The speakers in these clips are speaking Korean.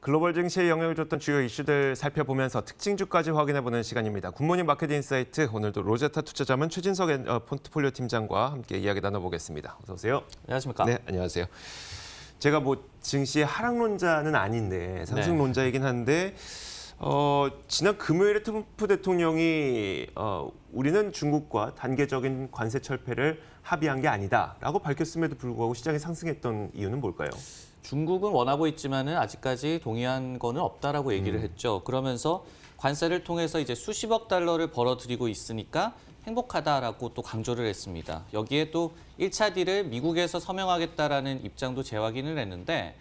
글로벌 증시에 영향을 줬던 주요 이슈들 살펴보면서 특징주까지 확인해보는 시간입니다. 굿모닝 마켓 인사이트, 오늘도 로제타 투자자문 최진석 포트폴리오 팀장과 함께 이야기 나눠보겠습니다. 어서 오세요. 안녕하십니까? 네, 안녕하세요. 제가 증시의 하락론자는 아닌데 상승론자이긴 한데 지난 금요일에 트럼프 대통령이 우리는 중국과 단계적인 관세 철폐를 합의한 게 아니다라고 밝혔음에도 불구하고 시장이 상승했던 이유는 뭘까요? 중국은 원하고 있지만은 아직까지 동의한 거는 없다라고 얘기를 했죠. 그러면서 관세를 통해서 이제 수십억 달러를 벌어들이고 있으니까 행복하다라고 또 강조를 했습니다. 여기에 또 1차 딜을 미국에서 서명하겠다라는 입장도 재확인을 했는데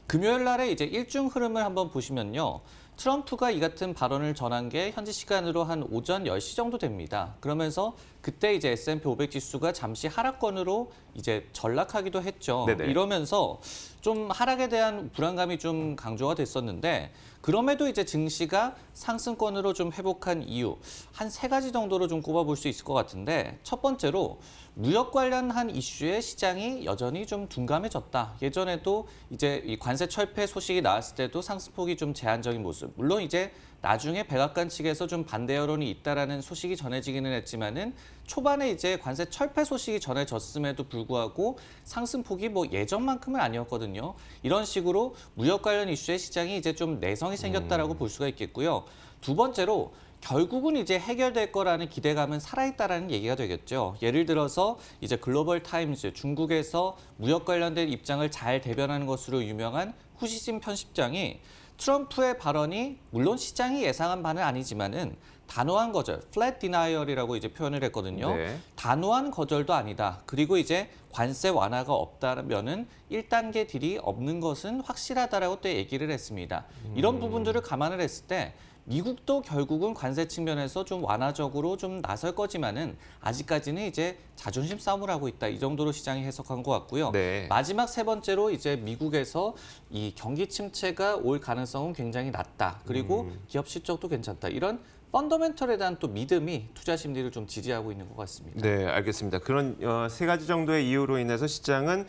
금요일 날에 이제 일중 흐름을 한번 보시면요. 트럼프가 이 같은 발언을 전한 게 현지 시간으로 한 오전 10시 정도 됩니다. 그러면서 그때 이제 S&P 500 지수가 잠시 하락권으로 이제 전락하기도 했죠. 네네. 이러면서 좀 하락에 대한 불안감이 좀 강조가 됐었는데 그럼에도 이제 증시가 상승권으로 좀 회복한 이유 한 3가지 정도로 좀 꼽아볼 수 있을 것 같은데 첫 번째로 무역 관련한 이슈에 시장이 여전히 좀 둔감해졌다. 예전에도 이제 이 관세 철폐 소식이 나왔을 때도 상승폭이 좀 제한적인 모습. 물론 이제 나중에 백악관 측에서 좀 반대 여론이 있다라는 소식이 전해지기는 했지만은 초반에 이제 관세 철폐 소식이 전해졌음에도 불구하고 상승폭이 뭐 예전만큼은 아니었거든요. 이런 식으로 무역 관련 이슈의 시장이 이제 좀 내성이 생겼다라고 볼 수가 있겠고요. 두 번째로 결국은 이제 해결될 거라는 기대감은 살아있다라는 얘기가 되겠죠. 예를 들어서 이제 글로벌 타임즈, 중국에서 무역 관련된 입장을 잘 대변하는 것으로 유명한 후시진 편집장이 트럼프의 발언이 물론 시장이 예상한 바는 아니지만은 단호한 거절, flat denial이라고 이제 표현을 했거든요. 네. 단호한 거절도 아니다. 그리고 이제 관세 완화가 없다면은 1단계 딜이 없는 것은 확실하다라고 또 얘기를 했습니다. 이런 부분들을 감안을 했을 때 미국도 결국은 관세 측면에서 좀 완화적으로 좀 나설 거지만은 아직까지는 이제 자존심 싸움을 하고 있다. 이 정도로 시장이 해석한 것 같고요. 네. 마지막 3번째로 이제 미국에서 이 경기 침체가 올 가능성은 굉장히 낮다. 그리고 기업 실적도 괜찮다. 이런 펀더멘털에 대한 또 믿음이 투자 심리를 좀 지지하고 있는 것 같습니다. 네, 알겠습니다. 그런 3가지 정도의 이유로 인해서 시장은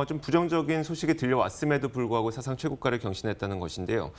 좀 부정적인 소식이 들려왔음에도 불구하고 사상 최고가를 경신했다는 것인데요.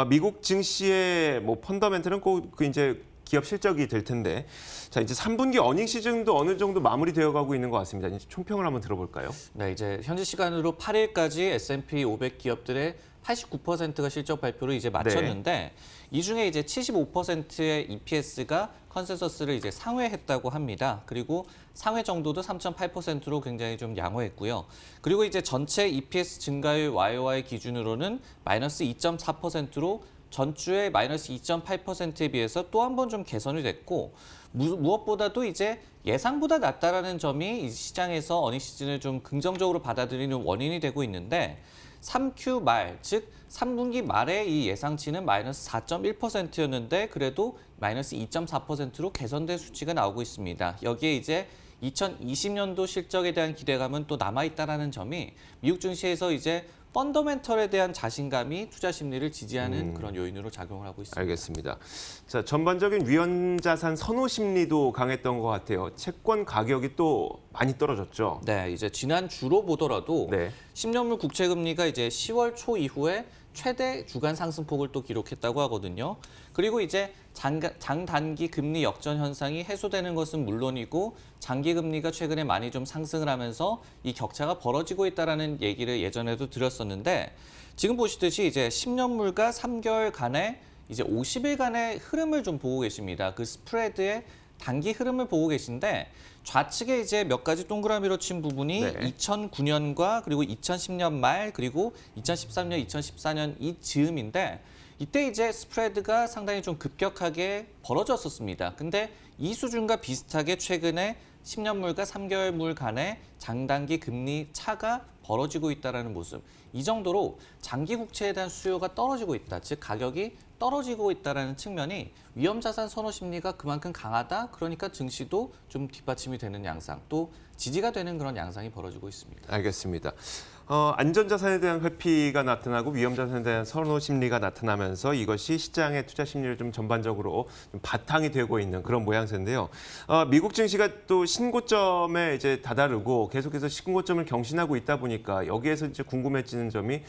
미국 증시의 뭐 펀더멘털은 꼭 이제 기업 실적이 될 텐데, 자 이제 3분기 어닝 시즌도 어느 정도 마무리되어가고 있는 것 같습니다. 이제 총평을 한번 들어볼까요? 네, 이제 현지 시간으로 8일까지 S&P 500 기업들의 89%가 실적 발표를 이제 마쳤는데 이 중에 이제 75%의 EPS가 컨센서스를 이제 상회했다고 합니다. 그리고 상회 정도도 3.8%로 굉장히 좀 양호했고요. 그리고 이제 전체 EPS 증가율 YOY 기준으로는 마이너스 2.4%로 전주의 마이너스 2.8%에 비해서 또 한 번 좀 개선이 됐고 무엇보다도 이제 예상보다 낮다라는 점이 이 시장에서 어닝 시즌을 좀 긍정적으로 받아들이는 원인이 되고 있는데 3Q 말, 즉 3분기 말에 이 예상치는 마이너스 4.1%였는데 그래도 마이너스 2.4%로 개선된 수치가 나오고 있습니다. 여기에 이제 2020년도 실적에 대한 기대감은 또 남아있다는 점이 미국 증시에서 이제 펀더멘털에 대한 자신감이 투자 심리를 지지하는 그런 요인으로 작용을 하고 있습니다. 알겠습니다. 자, 전반적인 위험자산 선호 심리도 강했던 것 같아요. 채권 가격이 또 많이 떨어졌죠. 네, 이제 지난 주로 보더라도 네. 10년물 국채 금리가 이제 10월 초 이후에 최대 주간 상승폭을 또 기록했다고 하거든요. 그리고 이제 장단기 금리 역전 현상이 해소되는 것은 물론이고 장기 금리가 최근에 많이 좀 상승을 하면서 이 격차가 벌어지고 있다라는 얘기를 예전에도 드렸었는데 지금 보시듯이 이제 10년물과 3개월간의 이제 50일간의 흐름을 좀 보고 계십니다. 그 스프레드의 단기 흐름을 보고 계신데 좌측에 이제 몇 가지 동그라미로 친 부분이 네. 2009년과 그리고 2010년 말 그리고 2013년, 2014년 이 즈음인데 이때 이제 스프레드가 상당히 좀 급격하게 벌어졌었습니다. 근데 이 수준과 비슷하게 최근에 10년물과 3개월물 간의 장단기 금리 차가 벌어지고 있다는 모습. 이 정도로 장기 국채에 대한 수요가 떨어지고 있다. 즉 가격이 떨어지고 있다는 측면이 위험자산 선호 심리가 그만큼 강하다. 그러니까 증시도 좀 뒷받침이 되는 양상, 또 지지가 되는 그런 양상이 벌어지고 있습니다. 알겠습니다. 안전자산에 대한 회피가 나타나고 위험자산에 대한 선호 심리가 나타나면서 이것이 시장의 투자 심리를 좀 전반적으로 좀 바탕이 되고 있는 그런 모양새인데요. 미국 증시가 또 신고점에 이제 다다르고 계속해서 신고점을 경신하고 있다 보니까 여기에서 이제 궁금해지는 점이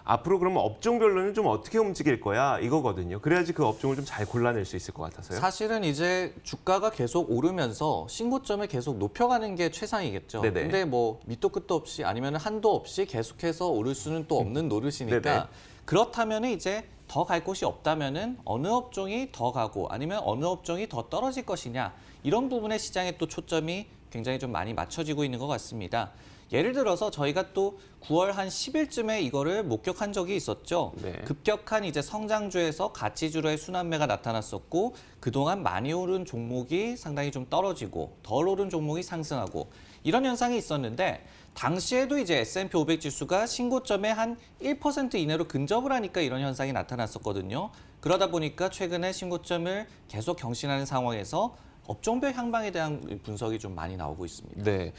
앞으로 그러면 업종별로는 좀 어떻게 움직일 거야 이거거든요. 그래야지 그 업종을 좀 잘 골라낼 수 있을 것 같아서요. 사실은 이제 주가가 계속 오르면서 신고점을 계속 높여가는 게 최상이겠죠. 네네. 근데 뭐 밑도 끝도 없이 아니면 한도 없이 계속해서 오를 수는 또 없는 노릇이니까 네네. 그렇다면 이제 더 갈 곳이 없다면은 어느 업종이 더 가고 아니면 어느 업종이 더 떨어질 것이냐 이런 부분에 시장의 또 초점이 굉장히 좀 많이 맞춰지고 있는 것 같습니다. 예를 들어서 저희가 또 9월 한 10일쯤에 이거를 목격한 적이 있었죠. 네. 급격한 이제 성장주에서 가치주로의 순환매가 나타났었고 그동안 많이 오른 종목이 상당히 좀 떨어지고 덜 오른 종목이 상승하고 이런 현상이 있었는데 당시에도 이제 S&P 500 지수가 신고점에 한 1% 이내로 근접을 하니까 이런 현상이 나타났었거든요. 그러다 보니까 최근에 신고점을 계속 경신하는 상황에서 업종별 향방에 대한 분석이 좀 많이 나오고 있습니다. 네.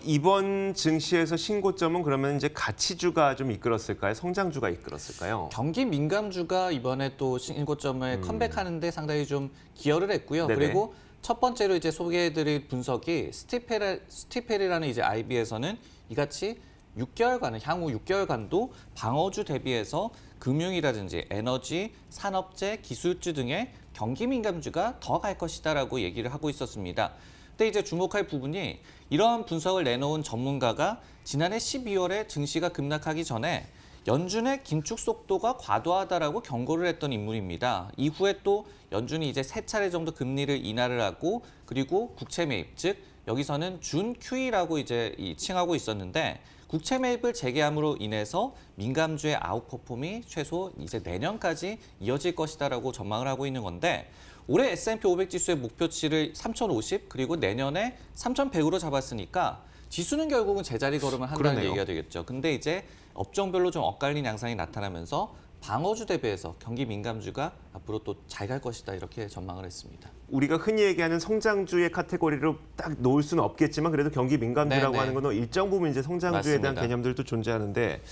이번 증시에서 신고점은 그러면 이제 가치주가 좀 이끌었을까요? 성장주가 이끌었을까요? 경기 민감주가 이번에 또 신고점을 컴백하는데 상당히 좀 기여를 했고요. 네네. 그리고 첫 번째로 이제 소개해드릴 분석이 스티펠이라는 이제 IB에서는 이같이 6개월간은 향후 6개월간도 방어주 대비해서 금융이라든지 에너지, 산업재, 기술주 등의 경기 민감주가 더 갈 것이다라고 얘기를 하고 있었습니다. 근데 이제 주목할 부분이 이런 분석을 내놓은 전문가가 지난해 12월에 증시가 급락하기 전에 연준의 긴축 속도가 과도하다라고 경고를 했던 인물입니다. 이후에 또 연준이 이제 3차례 정도 금리를 인하를 하고 그리고 국채 매입, 즉 여기서는 준 QE라고 이제 칭하고 있었는데 국채 매입을 재개함으로 인해서 민감주의 아웃퍼폼이 최소 이제 내년까지 이어질 것이다라고 전망을 하고 있는 건데 올해 S&P 500 지수의 목표치를 3,050 그리고 내년에 3,100으로 잡았으니까 지수는 결국은 제자리 걸음을 한다는 그러네요. 얘기가 되겠죠. 근데 이제 업종별로 좀 엇갈린 양상이 나타나면서 방어주 대비해서 경기 민감주가 앞으로 또 잘 갈 것이다 이렇게 전망을 했습니다. 우리가 흔히 얘기하는 성장주의 카테고리로 딱 놓을 수는 없겠지만 그래도 경기 민감주라고 네네. 하는 건 일정 부분 이제 성장주에 대한 맞습니다. 개념들도 존재하는데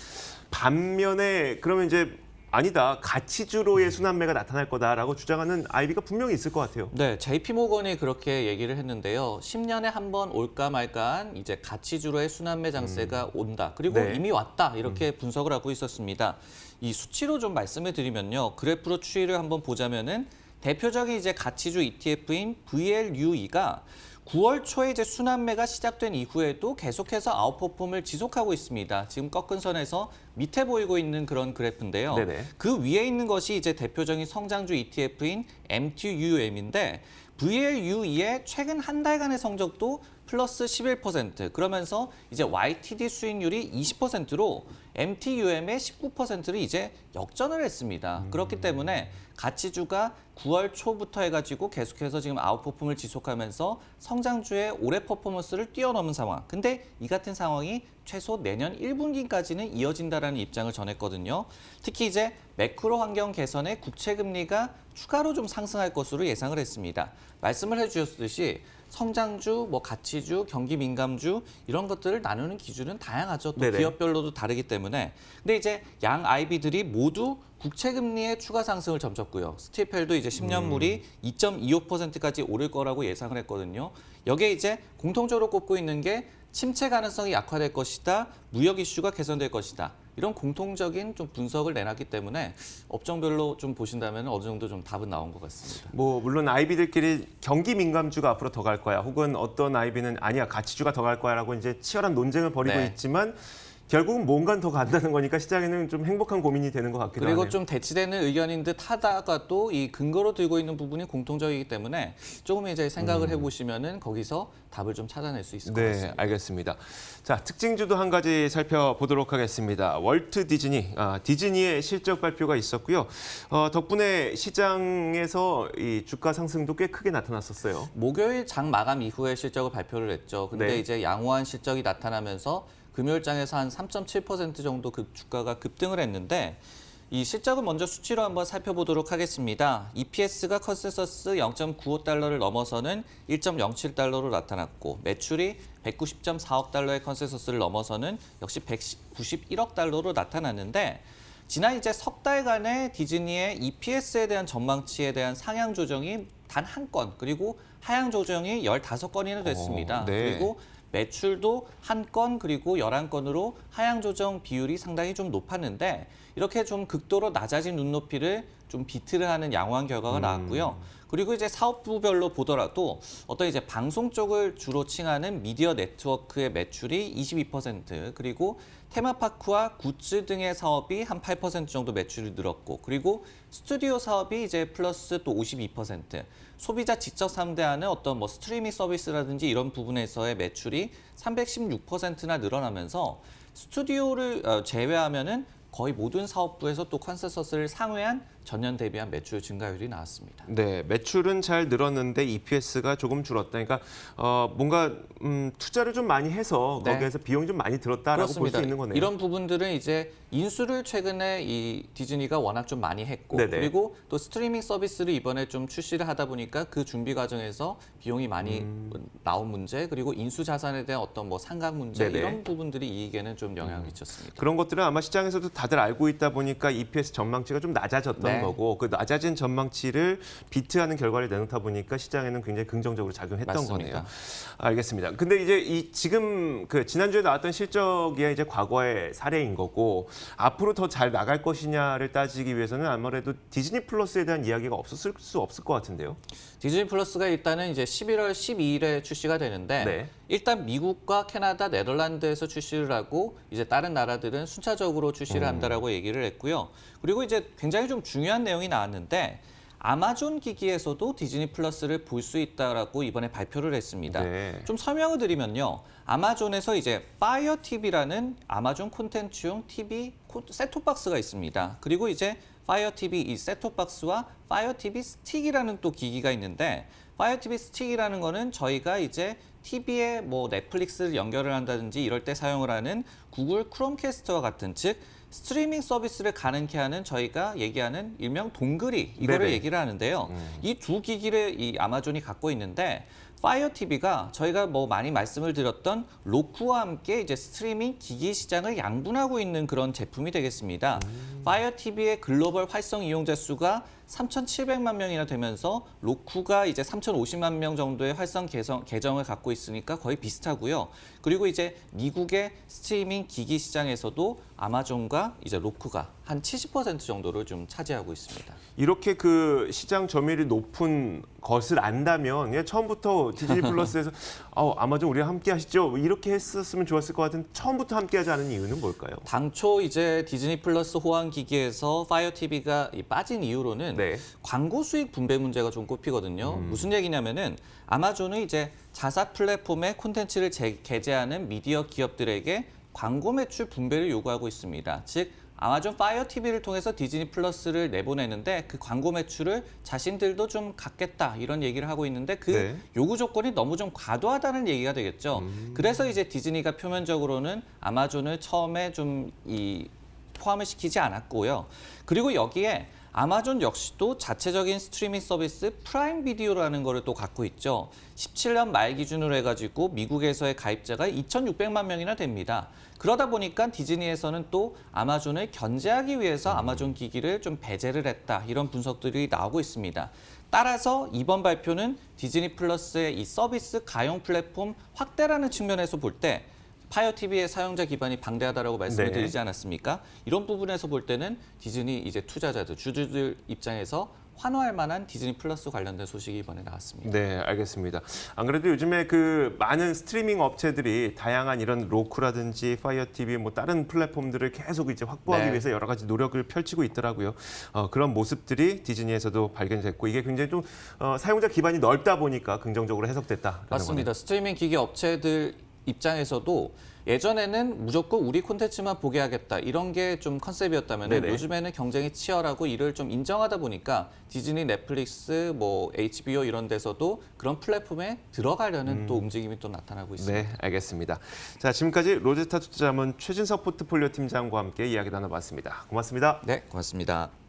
반면에 그러면 이제 아니다 가치주로의 순환매가 나타날 거다라고 주장하는 IB가 분명히 있을 것 같아요. 네, JP 모건이 그렇게 얘기를 했는데요. 10년에 한 번 올까 말까한 이제 가치주로의 순환매 장세가 온다. 그리고 네. 이미 왔다. 이렇게 분석을 하고 있었습니다. 이 수치로 좀 말씀을 드리면요. 그래프로 추이를 한번 보자면은 대표적인 이제 가치주 ETF인 VLUE가 9월 초에 이제 순환매가 시작된 이후에도 계속해서 아웃퍼폼을 지속하고 있습니다. 지금 꺾은 선에서 밑에 보이고 있는 그런 그래프인데요. 네네. 그 위에 있는 것이 이제 대표적인 성장주 ETF인 MTUM인데 VLUE의 최근 한 달간의 성적도 플러스 11%, 그러면서 이제 YTD 수익률이 20%로 MTUM의 19%를 이제 역전을 했습니다. 그렇기 때문에 가치주가 9월 초부터 해가지고 계속해서 지금 아웃퍼폼을 지속하면서 성장주의 올해 퍼포먼스를 뛰어넘은 상황. 근데 이 같은 상황이 최소 내년 1분기까지는 이어진다라는 입장을 전했거든요. 특히 이제 매크로 환경 개선에 국채 금리가 추가로 좀 상승할 것으로 예상을 했습니다. 말씀을 해주셨듯이 성장주, 뭐 가치주, 경기 민감주 이런 것들을 나누는 기준은 다양하죠. 또 네네. 기업별로도 다르기 때문에. 근데 이제 양 IB들이 모두 국채 금리의 추가 상승을 점쳤고요. 스티펠도 이제 10년물이 2.25%까지 오를 거라고 예상을 했거든요. 여기에 이제 공통적으로 꼽고 있는 게 침체 가능성이 약화될 것이다, 무역 이슈가 개선될 것이다. 이런 공통적인 좀 분석을 내놨기 때문에 업종별로 좀 보신다면 어느 정도 좀 답은 나온 것 같습니다. 뭐 물론 IB들끼리 경기 민감주가 앞으로 더 갈 거야. 혹은 어떤 IB는 아니야 가치주가 더 갈 거야라고 이제 치열한 논쟁을 벌이고 네. 있지만 결국은 뭔가 더 간다는 거니까 시장에는 좀 행복한 고민이 되는 것 같기도 그리고 하네요. 좀 대치되는 의견인 듯 하다가도 이 근거로 들고 있는 부분이 공통적이기 때문에 조금 이제 생각을 해보시면은 거기서 답을 좀 찾아낼 수 있을 것 네, 같습니다. 알겠습니다. 자, 특징주도 한 가지 살펴보도록 하겠습니다. 월트 디즈니, 디즈니의 실적 발표가 있었고요. 덕분에 시장에서 이 주가 상승도 꽤 크게 나타났었어요. 목요일 장 마감 이후에 실적을 발표를 했죠. 근데 네. 이제 양호한 실적이 나타나면서 금요일장에서 한 3.7% 정도 주가가 급등을 했는데 이 실적을 먼저 수치로 한번 살펴보도록 하겠습니다. EPS가 컨센서스 0.95달러를 넘어서는 1.07달러로 나타났고 매출이 190.4억 달러의 컨센서스를 넘어서는 역시 191억 달러로 나타났는데 지난 이제 석 달간의 디즈니의 EPS에 대한 전망치에 대한 상향 조정이 단 한 건, 그리고 하향 조정이 15건이나 됐습니다. 네. 그리고 매출도 한 건 그리고 11건으로 하향 조정 비율이 상당히 좀 높았는데 이렇게 좀 극도로 낮아진 눈높이를 좀 비트를 하는 양호한 결과가 나왔고요. 그리고 이제 사업부별로 보더라도 어떤 이제 방송 쪽을 주로 칭하는 미디어 네트워크의 매출이 22%, 그리고 테마파크와 굿즈 등의 사업이 한 8% 정도 매출이 늘었고, 그리고 스튜디오 사업이 이제 플러스 또 52%, 소비자 직접 상대하는 어떤 뭐 스트리밍 서비스라든지 이런 부분에서의 매출이 316%나 늘어나면서 스튜디오를 제외하면은 거의 모든 사업부에서 또 컨센서스를 상회한 전년 대비한 매출 증가율이 나왔습니다. 네, 매출은 잘 늘었는데 EPS가 조금 줄었다. 그러니까 뭔가 투자를 좀 많이 해서 네. 거기에서 비용이 좀 많이 들었다라고 볼 수 있는 거네요. 이런 부분들은 이제 인수를 최근에 이 디즈니가 워낙 좀 많이 했고, 네네. 그리고 또 스트리밍 서비스를 이번에 좀 출시를 하다 보니까 그 준비 과정에서 비용이 많이 나온 문제, 그리고 인수 자산에 대한 어떤 뭐 상각 문제, 네네. 이런 부분들이 이익에는 좀 영향을 미쳤습니다. 그런 것들은 아마 시장에서도 다들 알고 있다 보니까 EPS 전망치가 좀 낮아졌던 네. 거고, 그 낮아진 전망치를 비트하는 결과를 내놓다 보니까 시장에는 굉장히 긍정적으로 작용했던 맞습니다. 거네요. 알겠습니다. 근데 이제 지금 그 지난주에 나왔던 실적이 이제 과거의 사례인 거고, 앞으로 더 잘 나갈 것이냐를 따지기 위해서는 아무래도 디즈니 플러스에 대한 이야기가 없었을 수 없을 것 같은데요. 디즈니 플러스가 일단은 이제 11월 12일에 출시가 되는데 네. 일단 미국과 캐나다, 네덜란드에서 출시를 하고 이제 다른 나라들은 순차적으로 출시를 한다라고 얘기를 했고요. 그리고 이제 굉장히 좀 중요한 내용이 나왔는데 아마존 기기에서도 디즈니 플러스를 볼 수 있다라고 이번에 발표를 했습니다. 네. 좀 설명을 드리면요. 아마존에서 이제 파이어 TV라는 아마존 콘텐츠용 TV 셋톱박스가 있습니다. 그리고 이제 파이어 TV 이 셋톱박스와 파이어 TV 스틱이라는 또 기기가 있는데, 파이어 TV 스틱이라는 거는 저희가 이제 TV에 뭐 넷플릭스를 연결을 한다든지 이럴 때 사용을 하는 구글 크롬캐스트와 같은, 즉 스트리밍 서비스를 가능케 하는 저희가 얘기하는 일명 동그리, 이거를 네네. 얘기를 하는데요. 이 두 기기를 이 아마존이 갖고 있는데, 파이어 TV가 저희가 뭐 많이 말씀을 드렸던 로쿠와 함께 이제 스트리밍 기기 시장을 양분하고 있는 그런 제품이 되겠습니다. 파이어 TV의 글로벌 활성 이용자 수가 3,700만 명이나 되면서 로쿠가 이제 3,050만 명 정도의 활성 계정을 갖고 있으니까 거의 비슷하고요. 그리고 이제 미국의 스트리밍 기기 시장에서도 아마존과 이제 로쿠가 한 70% 정도를 좀 차지하고 있습니다. 이렇게 그 시장 점유율이 높은 것을 안다면 그냥 처음부터 디즈니 플러스에서 아마존 우리가 함께 하시죠, 이렇게 했었으면 좋았을 것 같은, 처음부터 함께하지 않은 이유는 뭘까요? 당초 이제 디즈니 플러스 호환 기기에서 파이어 TV가 빠진 이후로는 네. 광고 수익 분배 문제가 좀 꼽히거든요. 무슨 얘기냐면은 아마존은 이제 자사 플랫폼에 콘텐츠를 게재하는 미디어 기업들에게 광고 매출 분배를 요구하고 있습니다. 즉 아마존 파이어 TV를 통해서 디즈니 플러스를 내보내는데 그 광고 매출을 자신들도 좀 갖겠다, 이런 얘기를 하고 있는데 그 네. 요구 조건이 너무 좀 과도하다는 얘기가 되겠죠. 그래서 이제 디즈니가 표면적으로는 아마존을 처음에 좀 포함을 시키지 않았고요. 그리고 여기에 아마존 역시도 자체적인 스트리밍 서비스 프라임 비디오라는 거를 또 갖고 있죠. 17년 말 기준으로 해가지고 미국에서의 가입자가 2,600만 명이나 됩니다. 그러다 보니까 디즈니에서는 또 아마존을 견제하기 위해서 아마존 기기를 좀 배제를 했다, 이런 분석들이 나오고 있습니다. 따라서 이번 발표는 디즈니 플러스의 이 서비스 가용 플랫폼 확대라는 측면에서 볼 때 파이어 TV의 사용자 기반이 방대하다라고 말씀을 네. 드리지 않았습니까? 이런 부분에서 볼 때는 디즈니 이제 투자자들, 주주들 입장에서 환호할 만한 디즈니 플러스 관련된 소식이 이번에 나왔습니다. 네, 알겠습니다. 안 그래도 요즘에 그 많은 스트리밍 업체들이 다양한 이런 로쿠라든지 파이어 TV 뭐 다른 플랫폼들을 계속 이제 확보하기 네. 위해서 여러 가지 노력을 펼치고 있더라고요. 그런 모습들이 디즈니에서도 발견됐고, 이게 굉장히 좀 사용자 기반이 넓다 보니까 긍정적으로 해석됐다라는 맞습니다. 거네요. 스트리밍 기기 업체들 입장에서도 예전에는 무조건 우리 콘텐츠만 보게 하겠다, 이런 게 좀 컨셉이었다면 네네. 요즘에는 경쟁이 치열하고 이를 좀 인정하다 보니까 디즈니, 넷플릭스, 뭐 HBO 이런 데서도 그런 플랫폼에 들어가려는 또 움직임이 또 나타나고 있습니다. 네, 알겠습니다. 자, 지금까지 로제스타 투자자문 최진석 포트폴리오 팀장과 함께 이야기 나눠봤습니다. 고맙습니다. 네, 고맙습니다.